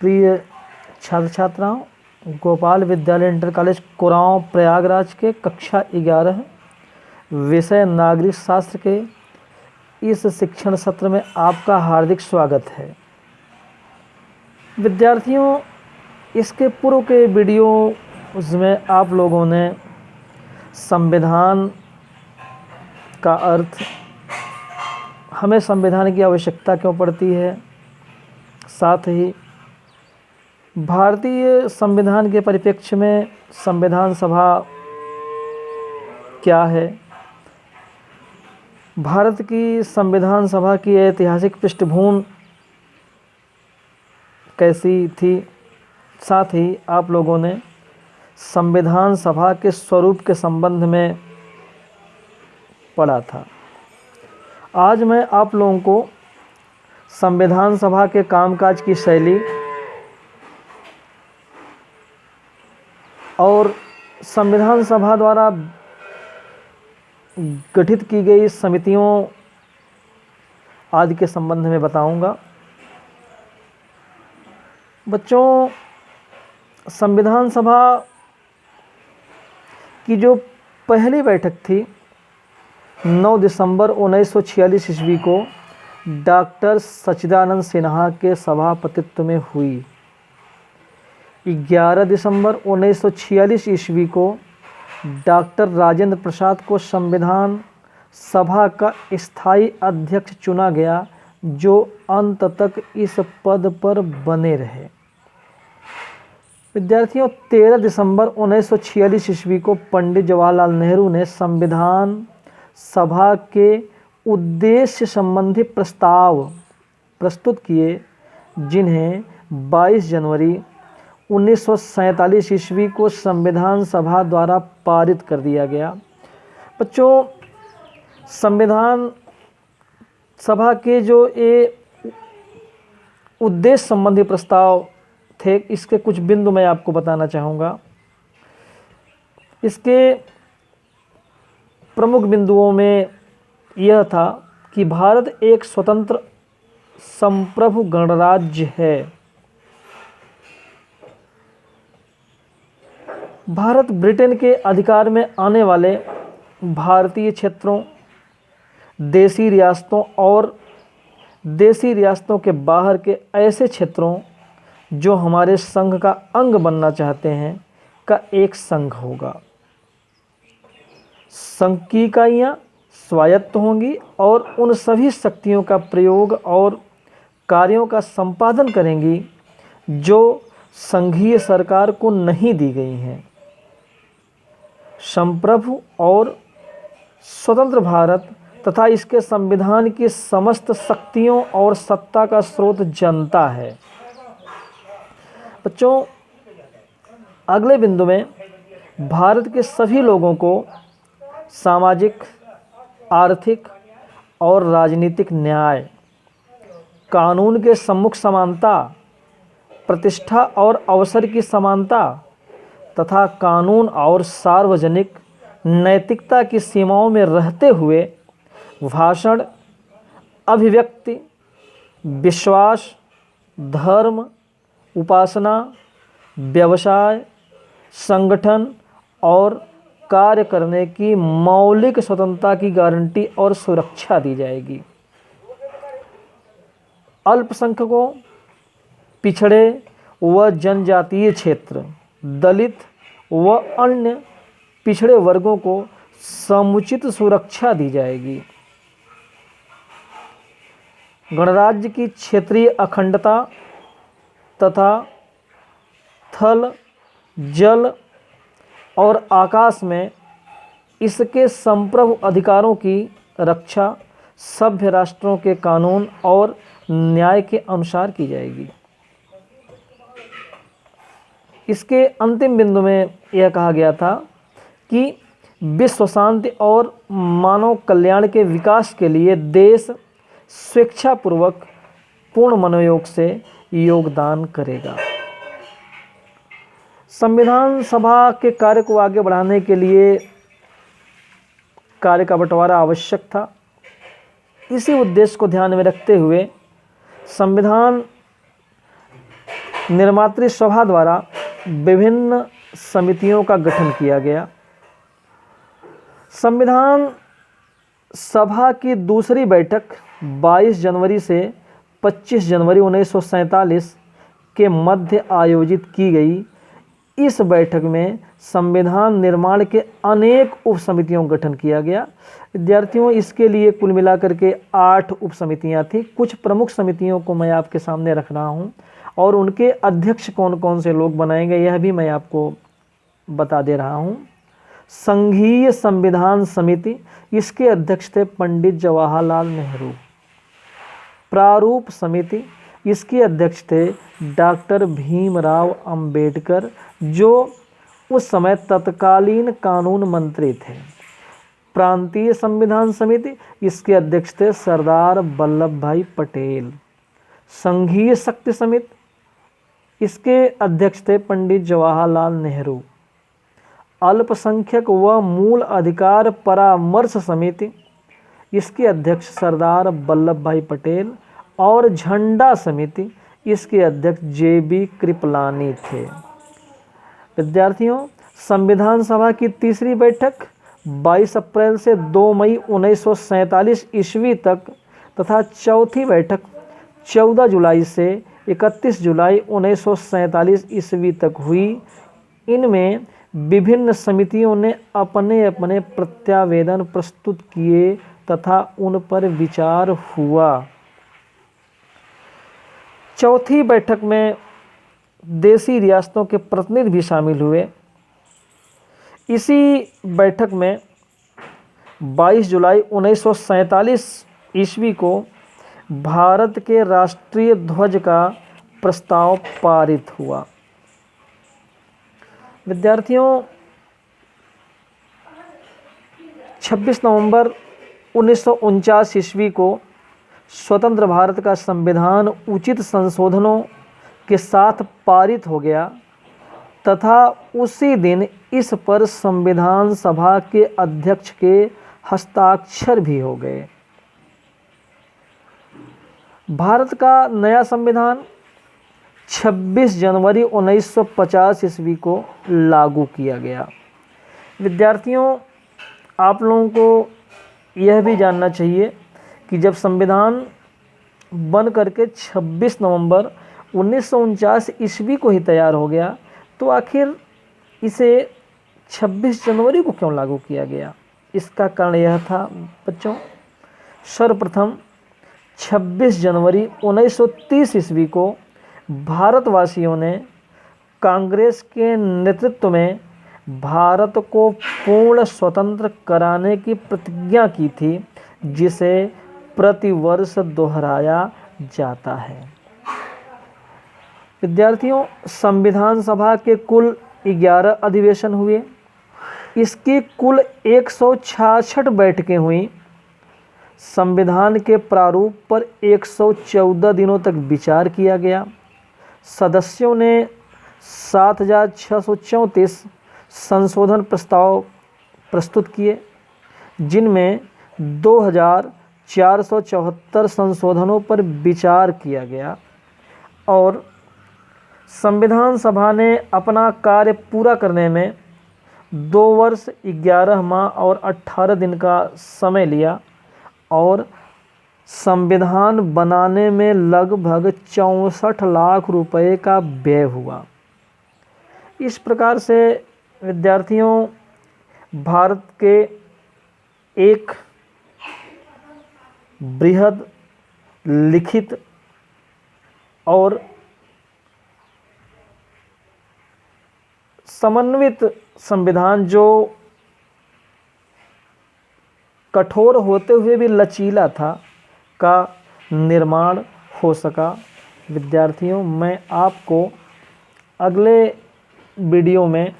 प्रिय छात्र छात्राओं, गोपाल विद्यालय इंटर कॉलेज कुरांव प्रयागराज के कक्षा 11 विषय नागरिक शास्त्र के इस शिक्षण सत्र में आपका हार्दिक स्वागत है। विद्यार्थियों, इसके पूर्व के वीडियो में आप लोगों ने संविधान का अर्थ, हमें संविधान की आवश्यकता क्यों पड़ती है, साथ ही भारतीय संविधान के परिप्रेक्ष्य में संविधान सभा क्या है, भारत की संविधान सभा की ऐतिहासिक पृष्ठभूमि कैसी थी, साथ ही आप लोगों ने संविधान सभा के स्वरूप के संबंध में पढ़ा था। आज मैं आप लोगों को संविधान सभा के कामकाज की शैली और संविधान सभा द्वारा गठित की गई समितियों आदि के संबंध में बताऊंगा। बच्चों, संविधान सभा की जो पहली बैठक थी 9 दिसंबर 1946 ईस्वी को डॉक्टर सच्चिदानंद सिन्हा के सभापतित्व में हुई। 11 दिसंबर 1946 ईस्वी को डॉक्टर राजेंद्र प्रसाद को संविधान सभा का स्थायी अध्यक्ष चुना गया, जो अंत तक इस पद पर बने रहे। विद्यार्थियों, 13 दिसंबर 1946 ईस्वी को पंडित जवाहरलाल नेहरू ने संविधान सभा के उद्देश्य संबंधी प्रस्ताव प्रस्तुत किए, जिन्हें 22 जनवरी 1947 ईस्वी को संविधान सभा द्वारा पारित कर दिया गया। बच्चों, संविधान सभा के जो ये उद्देश्य संबंधी प्रस्ताव थे, इसके कुछ बिंदु मैं आपको बताना चाहूँगा। इसके प्रमुख बिंदुओं में यह था कि भारत एक स्वतंत्र संप्रभु गणराज्य है। भारत ब्रिटेन के अधिकार में आने वाले भारतीय क्षेत्रों, देशी रियासतों और देशी रियासतों के बाहर के ऐसे क्षेत्रों जो हमारे संघ का अंग बनना चाहते हैं का एक संघ होगा। संघ की इकाइयाँ स्वायत्त होंगी और उन सभी शक्तियों का प्रयोग और कार्यों का संपादन करेंगी जो संघीय सरकार को नहीं दी गई हैं। संप्रभु और स्वतंत्र भारत तथा इसके संविधान की समस्त शक्तियों और सत्ता का स्रोत जनता है। बच्चों, अगले बिंदु में भारत के सभी लोगों को सामाजिक, आर्थिक और राजनीतिक न्याय, कानून के सम्मुख समानता, प्रतिष्ठा और अवसर की समानता तथा कानून और सार्वजनिक नैतिकता की सीमाओं में रहते हुए भाषण, अभिव्यक्ति, विश्वास, धर्म, उपासना, व्यवसाय, संगठन और कार्य करने की मौलिक स्वतंत्रता की गारंटी और सुरक्षा दी जाएगी। अल्पसंख्यकों, पिछड़े व जनजातीय क्षेत्र, दलित व अन्य पिछड़े वर्गों को समुचित सुरक्षा दी जाएगी। गणराज्य की क्षेत्रीय अखंडता तथा थल, जल और आकाश में इसके संप्रभु अधिकारों की रक्षा सभ्य राष्ट्रों के कानून और न्याय के अनुसार की जाएगी। इसके अंतिम बिंदु में यह कहा गया था कि विश्व शांति और मानव कल्याण के विकास के लिए देश स्वेच्छापूर्वक पूर्ण मनोयोग से योगदान करेगा। संविधान सभा के कार्य को आगे बढ़ाने के लिए कार्य का बंटवारा आवश्यक था। इसी उद्देश्य को ध्यान में रखते हुए संविधान निर्मात्री सभा द्वारा विभिन्न समितियों का गठन किया गया। संविधान सभा की दूसरी बैठक 22 जनवरी से 25 जनवरी 1947 के मध्य आयोजित की गई। इस बैठक में संविधान निर्माण के अनेक उप समितियों का गठन किया गया। विद्यार्थियों, इसके लिए कुल मिलाकर के 8 उप समितियाँ थीं। कुछ प्रमुख समितियों को मैं आपके सामने रख रहा हूँ और उनके अध्यक्ष कौन कौन से लोग बनाएंगे यह भी मैं आपको बता दे रहा हूँ। संघीय संविधान समिति, इसके अध्यक्ष थे पंडित जवाहरलाल नेहरू। प्रारूप समिति, इसके अध्यक्ष थे डॉक्टर भीमराव अंबेडकर, जो उस समय तत्कालीन कानून मंत्री थे। प्रांतीय संविधान समिति, इसके अध्यक्ष थे सरदार वल्लभ भाई पटेल। संघीय शक्ति समिति, इसके अध्यक्ष थे पंडित जवाहरलाल नेहरू। अल्पसंख्यक व मूल अधिकार परामर्श समिति, इसके अध्यक्ष सरदार वल्लभ भाई पटेल। और झंडा समिति, इसके अध्यक्ष JB कृपलानी थे। विद्यार्थियों, संविधान सभा की तीसरी बैठक 22 अप्रैल से 2 मई 1947 ईस्वी तक तथा चौथी बैठक 14 जुलाई से 31 जुलाई 1947 ईस्वी तक हुई। इनमें विभिन्न समितियों ने अपने अपने प्रत्यावेदन प्रस्तुत किए तथा उन पर विचार हुआ। चौथी बैठक में देशी रियासतों के प्रतिनिधि भी शामिल हुए। इसी बैठक में 22 जुलाई 1947 ईस्वी को भारत के राष्ट्रीय ध्वज का प्रस्ताव पारित हुआ। विद्यार्थियों, 26 नवंबर 1949 ईस्वी को स्वतंत्र भारत का संविधान उचित संशोधनों के साथ पारित हो गया तथा उसी दिन इस पर संविधान सभा के अध्यक्ष के हस्ताक्षर भी हो गए। भारत का नया संविधान 26 जनवरी 1950 ईस्वी को लागू किया गया। विद्यार्थियों, आप लोगों को यह भी जानना चाहिए कि जब संविधान बन करके 26 नवंबर 1949 ईस्वी को ही तैयार हो गया, तो आखिर इसे 26 जनवरी को क्यों लागू किया गया? इसका कारण यह था बच्चों, सर्वप्रथम 26 जनवरी 1930 ईस्वी को भारतवासियों ने कांग्रेस के नेतृत्व में भारत को पूर्ण स्वतंत्र कराने की प्रतिज्ञा की थी, जिसे प्रतिवर्ष दोहराया जाता है। विद्यार्थियों, संविधान सभा के कुल 11 अधिवेशन हुए। इसकी कुल 166 बैठकें हुई। संविधान के प्रारूप पर 114 दिनों तक विचार किया गया। सदस्यों ने 7634 संशोधन प्रस्ताव प्रस्तुत किए, जिनमें 2474 संशोधनों पर विचार किया गया और संविधान सभा ने अपना कार्य पूरा करने में 2 वर्ष 11 माह और 18 दिन का समय लिया और संविधान बनाने में लगभग 64 लाख रुपए का व्यय हुआ। इस प्रकार से विद्यार्थियों, भारत के एक बृहद लिखित और समन्वित संविधान, जो कठोर होते हुए भी लचीला था, का निर्माण हो सका। विद्यार्थियों, मैं आपको अगले वीडियो में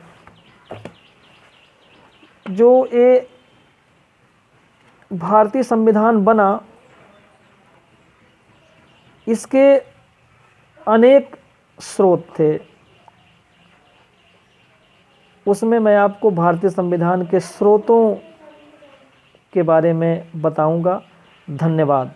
जो ये भारतीय संविधान बना, इसके अनेक स्रोत थे, उसमें मैं आपको भारतीय संविधान के स्रोतों के बारे में बताऊंगा। धन्यवाद।